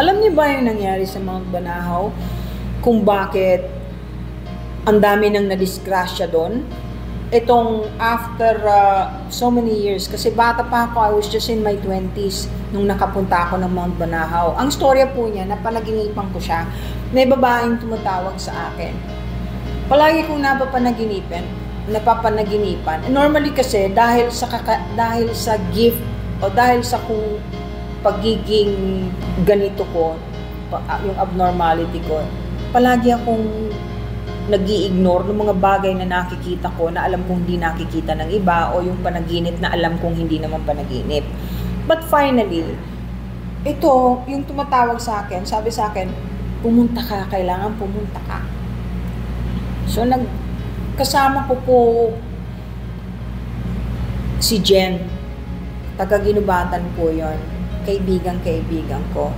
Alam niyo ba yung nangyari sa Mount Banahaw? Kung bakit ang dami nang nadisgrasya doon? Itong after so many years, kasi bata pa ako, I was just in my 20s nung nakapunta ako ng Mount Banahaw. Ang storya po niya, napanaginipan ko siya. May babaeng tumatawag sa akin. Palagi kong napapanagginipan. Normally kasi dahil sa gift o dahil sa kung pagiging ganito ko, yung abnormality ko, palagi akong nag-i-ignore ng mga bagay na nakikita ko na alam kong hindi nakikita ng iba o yung panaginip na alam kong hindi naman panaginip. But finally, ito, yung tumatawag sa akin, sabi sa akin, pumunta ka, kailangan pumunta ka. So, kasama ko po si Jen, taga-Ginubatan po yon, kaibigan ko.